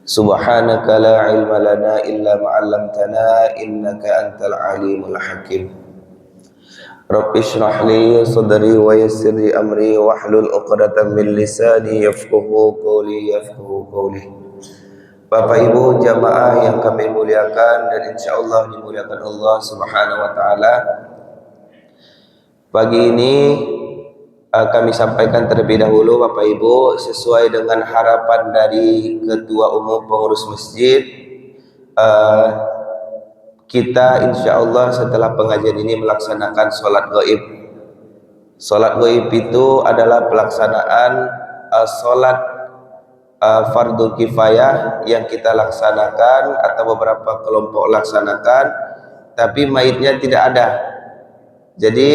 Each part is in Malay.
Subhanaka la ilma lana illa ma 'allamtana innaka antal alimul hakim. Rabbi shrah li sadri wa yassir li amri wahlul 'uqdatam min lisani yafqahu qawli. Bapak Ibu jamaah yang kami muliakan dan insyaallah dimuliakan Allah Subhanahu wa taala. Pagi ini kami sampaikan terlebih dahulu Bapak Ibu, sesuai dengan harapan dari Ketua Umum Pengurus Masjid, kita insya Allah setelah pengajian ini melaksanakan sholat gaib. Sholat gaib itu adalah pelaksanaan sholat fardu kifayah yang kita laksanakan atau beberapa kelompok laksanakan, tapi mayitnya tidak ada. Jadi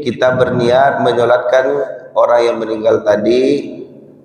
kita berniat menyolatkan orang yang meninggal tadi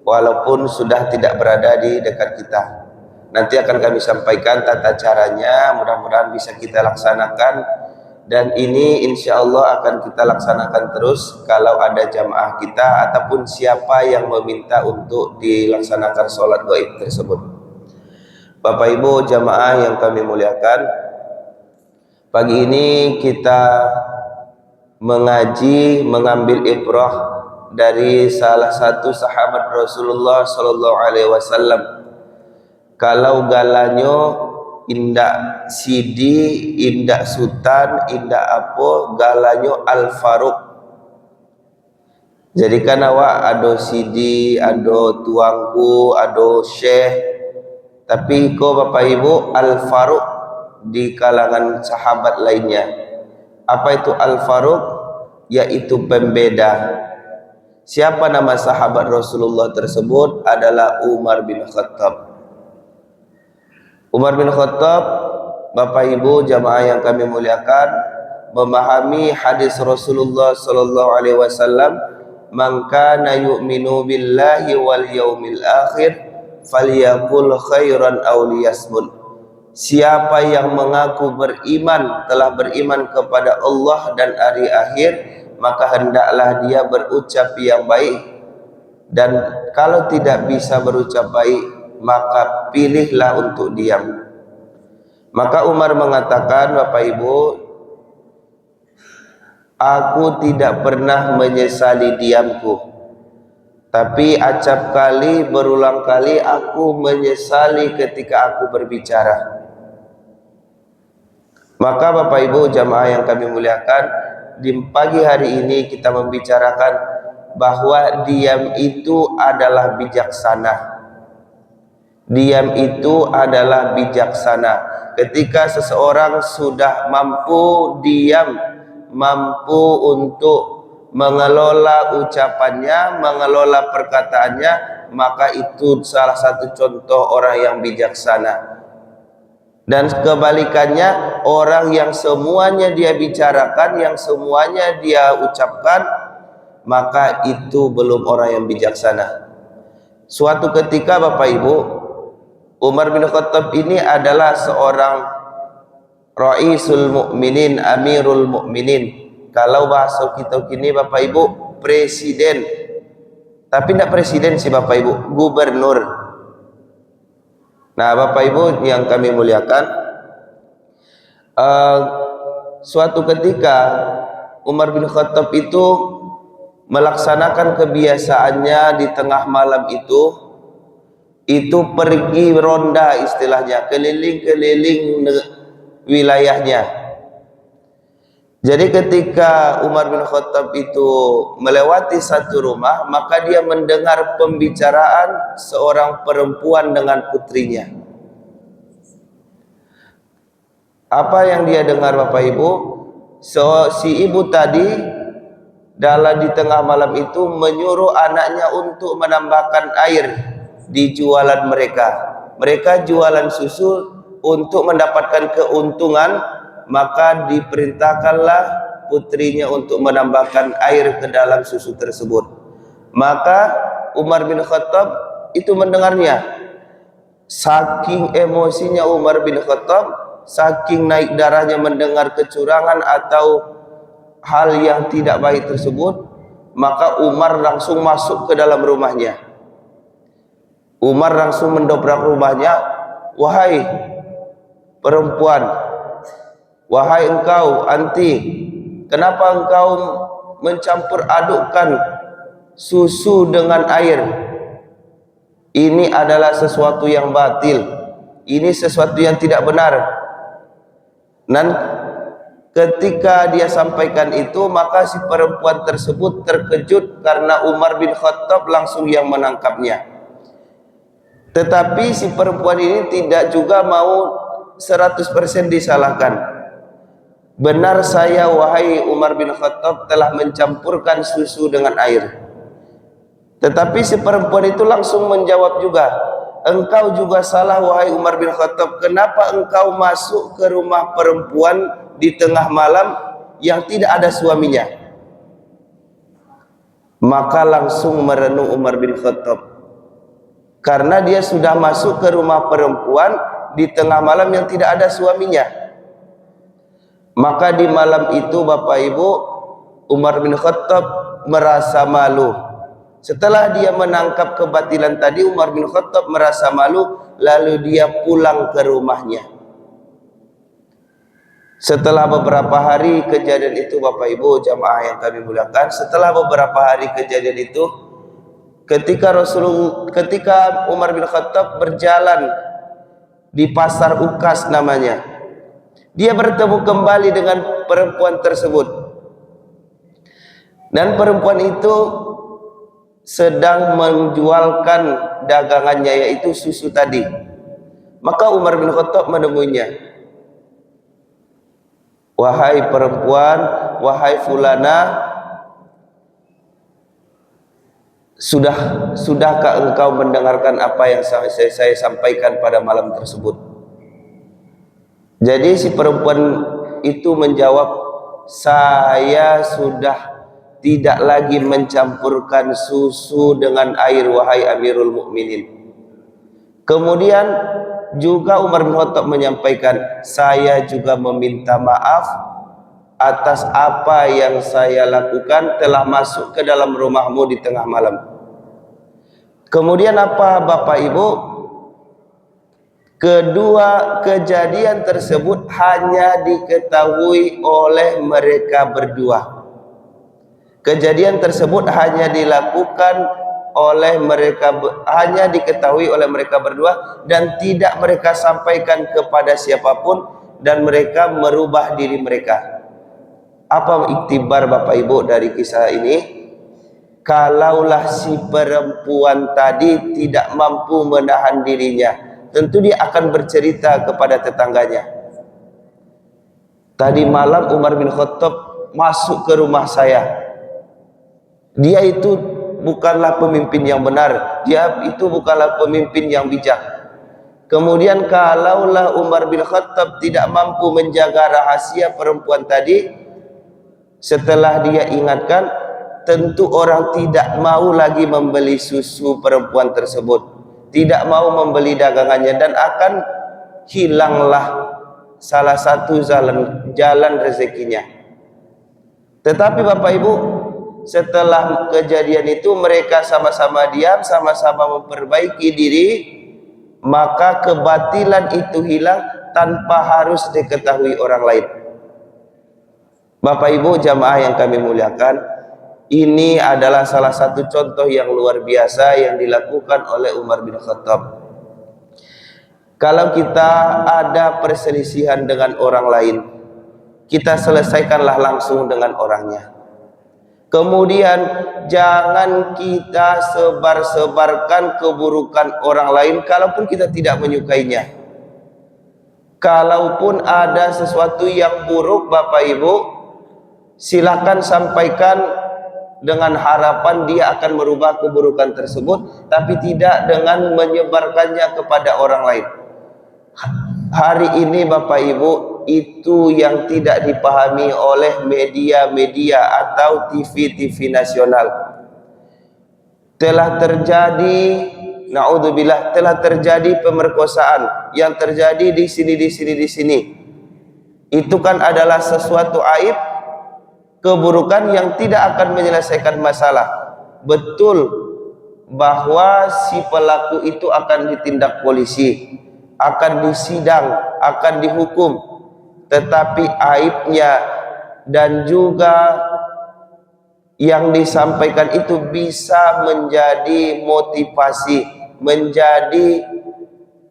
walaupun sudah tidak berada di dekat kita. Nanti akan kami sampaikan tata caranya, mudah-mudahan bisa kita laksanakan. Dan ini insya Allah akan kita laksanakan terus kalau ada jamaah kita ataupun siapa yang meminta untuk dilaksanakan sholat gaib tersebut. Bapak Ibu jamaah yang kami muliakan, pagi ini kita mengambil ibrah dari salah satu sahabat Rasulullah sallallahu alaihi wasallam. Kalau galanyo indak sidi, indak sultan, indak apa, galanyo Al-Faruq. Jadi kan awak ado sidi, ado tuangku, ado syekh, tapi ko Bapak Ibu Al-Faruq di kalangan sahabat lainnya. Apa itu Al-Faruq? Yaitu pembeda. Siapa nama sahabat Rasulullah tersebut? Adalah Umar bin Khattab. Umar bin Khattab, Bapak Ibu jamaah yang kami muliakan, memahami hadis Rasulullah sallallahu alaihi wasallam, "Man kana yu'minu billahi wal yaumil akhir falyaqul khairan aw liyasmut." Siapa yang mengaku beriman, telah beriman kepada Allah dan hari akhir, maka hendaklah dia berucap yang baik, dan kalau tidak bisa berucap baik, maka pilihlah untuk diam. Maka Umar mengatakan, Bapak Ibu, aku tidak pernah menyesali diamku, tapi acap kali berulang kali aku menyesali ketika aku berbicara. Maka Bapak Ibu jamaah yang kami muliakan, di pagi hari ini kita membicarakan bahwa diam itu adalah bijaksana. Diam itu adalah bijaksana. Ketika seseorang sudah mampu diam, mampu untuk mengelola ucapannya, mengelola perkataannya, maka itu salah satu contoh orang yang bijaksana. Dan kebalikannya, orang yang semuanya dia bicarakan, yang semuanya dia ucapkan, maka itu belum orang yang bijaksana. Suatu ketika Bapak Ibu, Umar bin Khattab ini adalah seorang Raisul Mukminin, Amirul Mukminin. Kalau bahasa kita kini Bapak Ibu, presiden. Tapi tidak presiden sih Bapak Ibu, gubernur. Nah Bapak Ibu yang kami muliakan, suatu ketika Umar bin Khattab itu melaksanakan kebiasaannya di tengah malam itu pergi ronda, istilahnya keliling-keliling wilayahnya. Jadi ketika Umar bin Khattab itu melewati satu rumah, maka dia mendengar pembicaraan seorang perempuan dengan putrinya. Apa yang dia dengar Bapak Ibu? Si ibu tadi dalam di tengah malam itu menyuruh anaknya untuk menambahkan air di jualan mereka. Mereka jualan susu untuk mendapatkan keuntungan, maka diperintahkanlah putrinya untuk menambahkan air ke dalam susu tersebut. Maka Umar bin Khattab itu mendengarnya. Saking emosinya Umar bin Khattab, saking naik darahnya mendengar kecurangan atau hal yang tidak baik tersebut, maka Umar langsung masuk ke dalam rumahnya. Umar langsung mendobrak rumahnya, wahai perempuan, wahai engkau anti, kenapa engkau mencampur adukkan susu dengan air? Ini adalah sesuatu yang batil, ini sesuatu yang tidak benar. Dan ketika dia sampaikan itu, maka si perempuan tersebut terkejut karena Umar bin Khattab langsung yang menangkapnya. Tetapi si perempuan ini tidak juga mau 100% disalahkan. Benar saya wahai Umar bin Khattab telah mencampurkan susu dengan air. Tetapi si perempuan itu langsung menjawab juga, engkau juga salah wahai Umar bin Khattab. Kenapa engkau masuk ke rumah perempuan di tengah malam yang tidak ada suaminya? Maka langsung merenung Umar bin Khattab, karena dia sudah masuk ke rumah perempuan di tengah malam yang tidak ada suaminya. Maka di malam itu Bapak Ibu, Umar bin Khattab merasa malu. Setelah dia menangkap kebatilan tadi, Umar bin Khattab merasa malu, lalu dia pulang ke rumahnya. Setelah beberapa hari kejadian itu Bapak Ibu jamaah yang kami muliakan, setelah beberapa hari kejadian itu, ketika Umar bin Khattab berjalan di pasar Ukas namanya, dia bertemu kembali dengan perempuan tersebut, dan perempuan itu sedang menjualkan dagangannya, yaitu susu tadi. Maka Umar bin Khattab menemuinya, wahai perempuan, wahai fulana, sudahkah engkau mendengarkan apa yang saya sampaikan pada malam tersebut? Jadi si perempuan itu menjawab, saya sudah tidak lagi mencampurkan susu dengan air wahai Amirul Mukminin. Kemudian juga Umar bin Khattab menyampaikan, saya juga meminta maaf atas apa yang saya lakukan telah masuk ke dalam rumahmu di tengah malam. Kemudian apa Bapak Ibu? Kedua kejadian tersebut hanya diketahui oleh mereka berdua. Kejadian tersebut hanya dilakukan oleh mereka, hanya diketahui oleh mereka berdua, dan tidak mereka sampaikan kepada siapapun, dan mereka merubah diri mereka. Apa iktibar Bapak Ibu dari kisah ini? Kalaulah si perempuan tadi tidak mampu menahan dirinya, tentu dia akan bercerita kepada tetangganya, tadi malam Umar bin Khattab masuk ke rumah saya, dia itu bukanlah pemimpin yang benar, dia itu bukanlah pemimpin yang bijak. Kemudian kalaulah Umar bin Khattab tidak mampu menjaga rahasia perempuan tadi, setelah dia ingatkan, tentu orang tidak mau lagi membeli susu perempuan tersebut, tidak mau membeli dagangannya, dan akan hilanglah salah satu jalan rezekinya. Tetapi Bapak Ibu, setelah kejadian itu mereka sama-sama diam, sama-sama memperbaiki diri, maka kebatilan itu hilang tanpa harus diketahui orang lain. Bapak Ibu jamaah yang kami muliakan, ini adalah salah satu contoh yang luar biasa yang dilakukan oleh Umar bin Khattab. Kalau kita ada perselisihan dengan orang lain, kita selesaikanlah langsung dengan orangnya. Kemudian jangan kita sebar-sebarkan keburukan orang lain kalaupun kita tidak menyukainya. Kalaupun ada sesuatu yang buruk Bapak Ibu, silakan sampaikan dengan harapan dia akan merubah keburukan tersebut, tapi tidak dengan menyebarkannya kepada orang lain. Hari ini Bapak Ibu, itu yang tidak dipahami oleh media-media atau TV-TV nasional. Telah terjadi, naudzubillah, telah terjadi pemerkosaan yang terjadi di sini. Itu kan adalah sesuatu aib, keburukan yang tidak akan menyelesaikan masalah. Betul bahwa si pelaku itu akan ditindak polisi, akan disidang, akan dihukum, tetapi aibnya dan juga yang disampaikan itu bisa menjadi motivasi, menjadi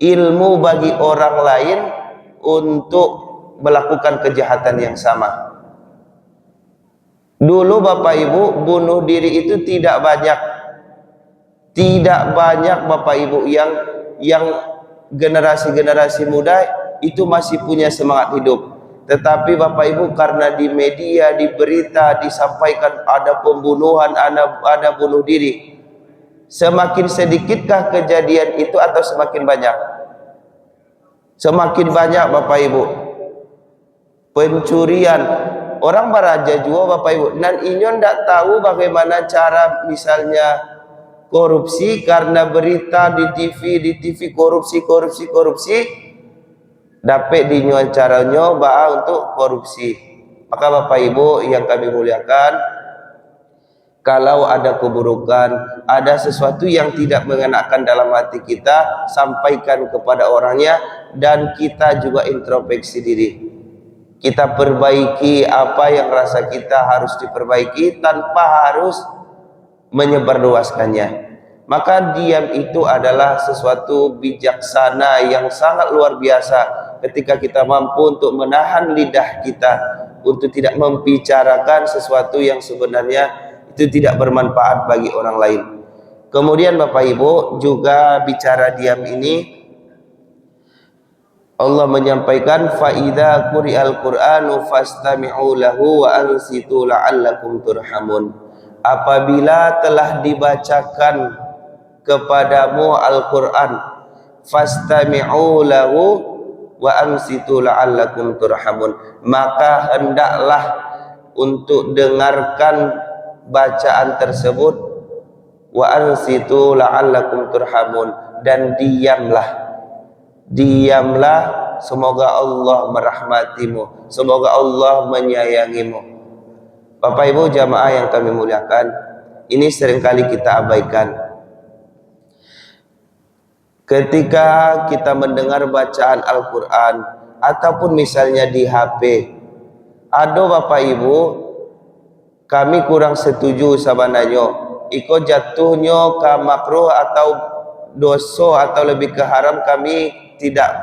ilmu bagi orang lain untuk melakukan kejahatan yang sama. Dulu Bapak Ibu, bunuh diri itu tidak banyak Bapak Ibu yang generasi-generasi muda itu masih punya semangat hidup. Tetapi Bapak Ibu, karena di media, di berita disampaikan ada pembunuhan, ada bunuh diri, semakin sedikitkah kejadian itu atau semakin banyak? Semakin banyak Bapak Ibu. Pencurian, orang baraja juga Bapak Ibu, dan inyo ndak tahu bagaimana cara misalnya korupsi, karena berita di TV korupsi, dapat dinyuan caranya untuk korupsi. Maka Bapak Ibu yang kami muliakan, kalau ada keburukan, ada sesuatu yang tidak mengenakan dalam hati kita, sampaikan kepada orangnya, dan kita juga introspeksi diri. Kita perbaiki apa yang rasa kita harus diperbaiki tanpa harus menyebarluaskannya. Maka diam itu adalah sesuatu bijaksana yang sangat luar biasa ketika kita mampu untuk menahan lidah kita untuk tidak membicarakan sesuatu yang sebenarnya itu tidak bermanfaat bagi orang lain. Kemudian Bapak Ibu, juga bicara diam ini Allah menyampaikan, fa idza quri'al qur'anu fastami'u lahu wa ansitu la'allakum turhamun. Apabila telah dibacakan kepadamu Al-Qur'an, fastami'u lahu wa ansitu la'allakum turhamun, maka hendaklah untuk dengarkan bacaan tersebut, wa ansitu la'allakum turhamun, dan diamlah, semoga Allah merahmatimu, semoga Allah menyayangimu. Bapak Ibu jamaah yang kami muliakan, ini seringkali kita abaikan. Ketika kita mendengar bacaan Al-Quran ataupun misalnya di HP, ada Bapak Ibu, kami kurang setuju sabananya iko jatuhnya ke makruh atau dosa atau lebih ke haram. Kami tidak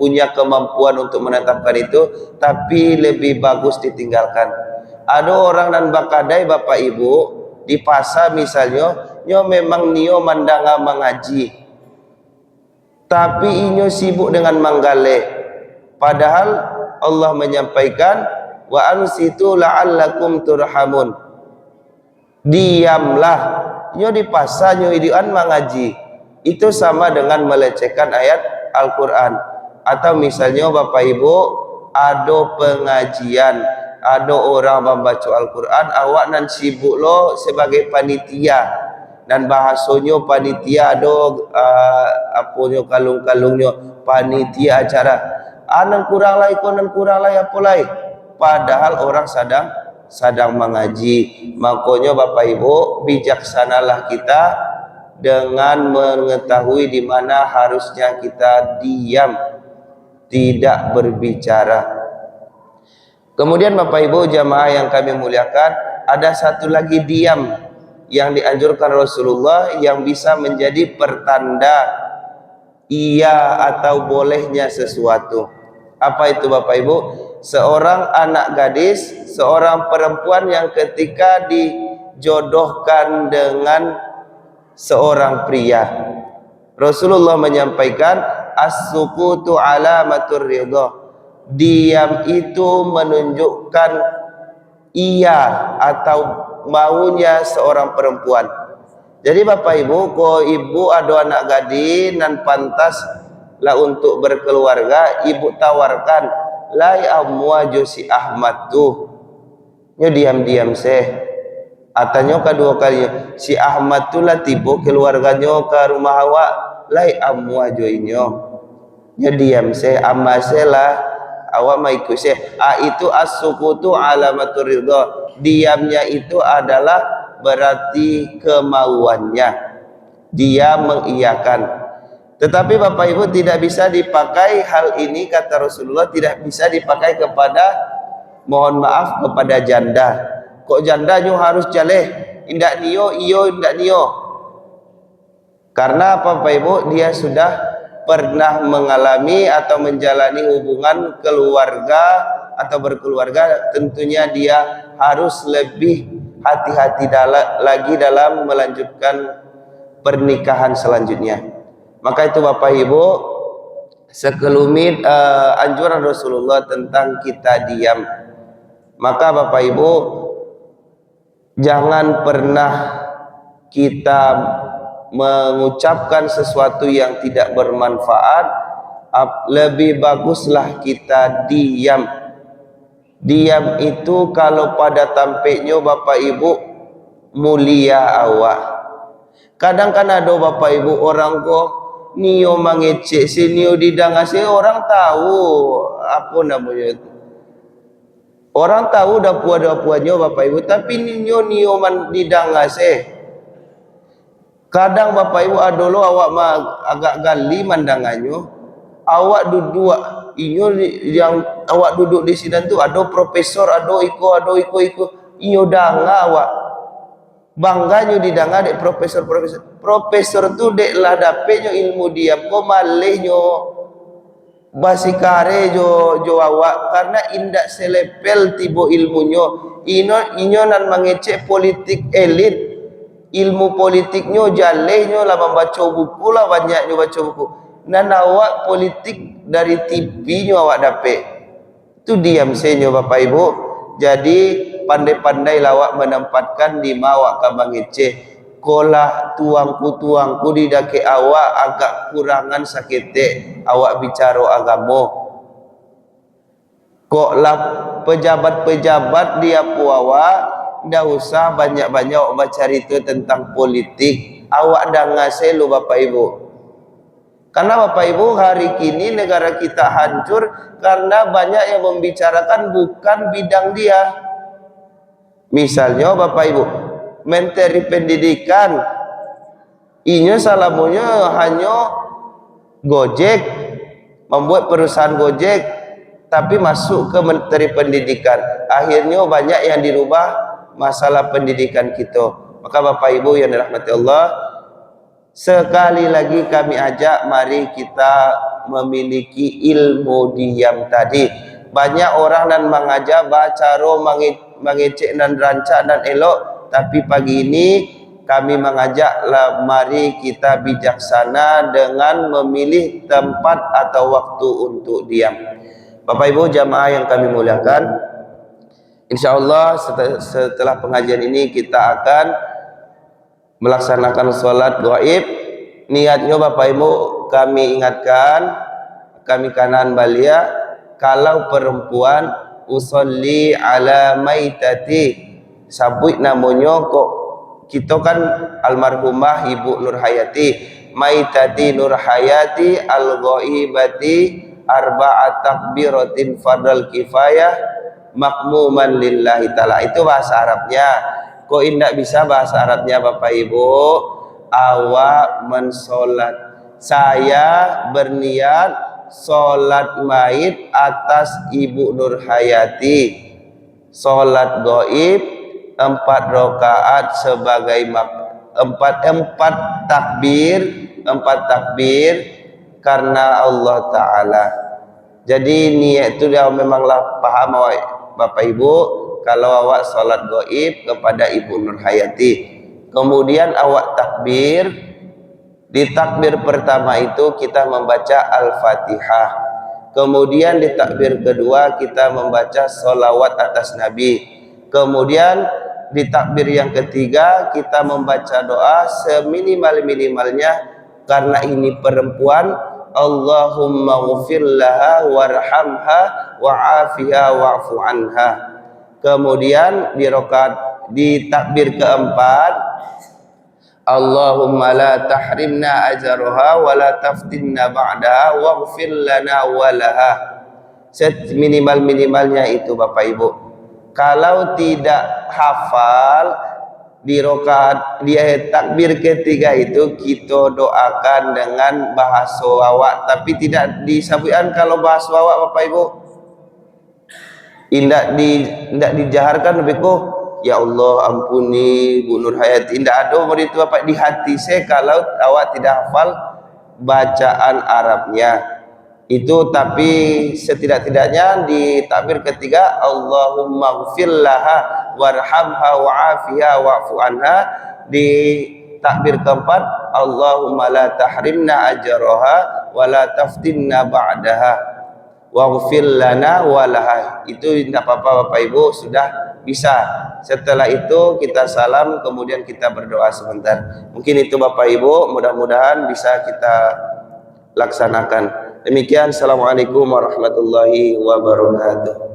punya kemampuan untuk menetapkan itu, tapi lebih bagus ditinggalkan. Ada orang dan bakadai Bapak Ibu di pasar misalnya, nyo memang nio mandanga mengaji, tapi inyo sibuk dengan manggale. Padahal Allah menyampaikan, wa ansitu la'allakum turhamun. Diamlah, nyo di pasar nyo idian mengaji, itu sama dengan melecehkan ayat Al-Quran. Atau misalnya Bapak Ibu, ada pengajian, ada orang membaca Al-Quran, awak nan sibuk lo sebagai panitia, dan bahasanya panitia ada apanya kalung-kalungnya panitia acara, nan kurang lah ikon, nan kurang lah apa lah, padahal orang sedang mengaji. Makanya Bapak Ibu, bijaksanalah kita dengan mengetahui di mana harusnya kita diam, tidak berbicara. Kemudian Bapak Ibu jamaah yang kami muliakan, ada satu lagi diam yang dianjurkan Rasulullah yang bisa menjadi pertanda iya atau bolehnya sesuatu. Apa itu Bapak Ibu? Seorang anak gadis, seorang perempuan yang ketika dijodohkan dengan seorang pria, Rasulullah menyampaikan, as-sukutu alamatur ridha. Diam itu menunjukkan iya atau maunya seorang perempuan. Jadi Bapak Ibu, kalau ibu ada anak gadis dan pantas lah untuk berkeluarga, ibu tawarkan, lai amwaju si Ahmad tuh, nyo diam-diam seh. Atanya kedua kalinya, si Ahmad tu lah tiba keluarganya ke rumah awak, lai amwaju inyo, nyo diam seh, amaselah awak mai ikut seh. Itu as-sukutu alamatur ridha. Diamnya itu adalah berarti kemauannya, dia mengiyakan. Tetapi Bapak Ibu tidak bisa dipakai hal ini, kata Rasulullah, tidak bisa dipakai kepada, mohon maaf, kepada janda. Kok janda nyo harus jaleh, indak nio, iyo indak nio. Karena apa Bapak Ibu, dia sudah pernah mengalami atau menjalani hubungan keluarga atau berkeluarga, tentunya dia harus lebih hati-hati lagi dalam melanjutkan pernikahan selanjutnya. Maka itu Bapak Ibu, sekelumit anjuran Rasulullah tentang kita diam. Maka Bapak Ibu, jangan pernah kita mengucapkan sesuatu yang tidak bermanfaat. Lebih baguslah kita diam. Diam itu kalau pada tampaknya Bapak Ibu mulia awak. Kadang kan ada Bapak Ibu orang kok nio mangecek sinio didangasi, orang tahu apa namanya itu. Orang tahu dapua-dapuannya Bapak Ibu, tapi nio man didangasi. Kadang Bapak Ibu adolo awak agak gali mandangannya. Awak duduk yang awak duduk di sini tu ada profesor, ada iko. Iyo danga awak. Bangganya didanga dek profesor. Profesor tu dek lah dapetnya ilmu dia, ko malehnya basikare jo awak, karena indak selepel tibo ilmunya. Inyo nan mengecek politik elit, ilmu politiknya jalehnya lah membaca buku lah, banyaknya baca buku. Nan awak politik dari TV nya awak dapet. Tu diam senyo Bapak Ibu. Jadi pandai-pandai lawak menempatkan di mawak kabang ece. Kolah tuangku di dake awak agak kurangan sakite awak bicara agama. Kok lah pejabat-pejabat dia puawa, ndak usah banyak-banyak baca cerita tentang politik. Awak dah ngasih lu Bapak Ibu. Karena Bapak Ibu, hari kini negara kita hancur karena banyak yang membicarakan bukan bidang dia. Misalnya Bapak Ibu, Menteri Pendidikan, inya salamunya hanya Gojek, membuat perusahaan Gojek, tapi masuk ke Menteri Pendidikan. Akhirnya banyak yang dirubah masalah pendidikan kita. Maka Bapak Ibu yang dirahmati Allah, sekali lagi kami ajak, mari kita memiliki ilmu diam tadi. Banyak orang dan mengajar bacaro mengecek dan rancak dan elok, tapi pagi ini kami mengajaklah mari kita bijaksana dengan memilih tempat atau waktu untuk diam. Bapak Ibu jamaah yang kami muliakan, insyaallah setelah pengajian ini kita akan melaksanakan sholat gaib. Niatnya Bapak Ibu kami ingatkan, kami kanan balia, kalau perempuan usolli ala maitati, sabut namanya kok kita kan almarhumah Ibu Nur Hayati, maitati Nur Hayati al-ghaibati arba'at takbiratin fardal kifayah makmuman lillahi ta'ala. Itu bahasa Arabnya. Kok indak bisa bahasa Arabnya Bapak Ibu? Awak mensolat, saya berniat solat maid atas Ibu Nur Hayati, solat gaib 4 rakaat sebagai empat takbir karena Allah Ta'ala. Jadi niat itu dia memanglah paham Bapak Ibu, kalau awak salat gaib kepada Ibu Nur Hayati, kemudian awak takbir. Di takbir pertama itu kita membaca Al-Fatihah, kemudian di takbir kedua kita membaca sholawat atas Nabi, kemudian di takbir yang ketiga kita membaca doa seminimal-minimalnya karena ini perempuan, Allahumma ghfir laha warhamha wa'afiha wa'fu anha. Kemudian di takbir keempat, Allahumma la tahrimna ajraha wa la taftinna ba'daha waghfir lana wa laha. Minimal-minimalnya itu Bapak Ibu. Kalau tidak hafal, di rakaat dia takbir ketiga itu kita doakan dengan bahasa Wawa, tapi tidak disabutkan kalau bahasa Wawa Bapak Ibu. Tidak dijaharkan lebih kok ya Allah ampuni Bu Nur Hayati, tidak ada begitu Bapak di hati saya kalau awak tidak hafal bacaan Arabnya itu, tapi setidak-tidaknya di takbir ketiga Allahumma ghfir laha warhamha wa'afiha wa'fu anha, di takbir keempat Allahumma la tahrimna ajraha wa la taftinna ba'daha waghfir lana walaha. Itu tidak apa-apa Bapak Ibu, sudah bisa. Setelah itu kita salam, kemudian kita berdoa sebentar. Mungkin itu Bapak Ibu, mudah-mudahan bisa kita laksanakan. Demikian, assalamualaikum warahmatullahi wabarakatuh.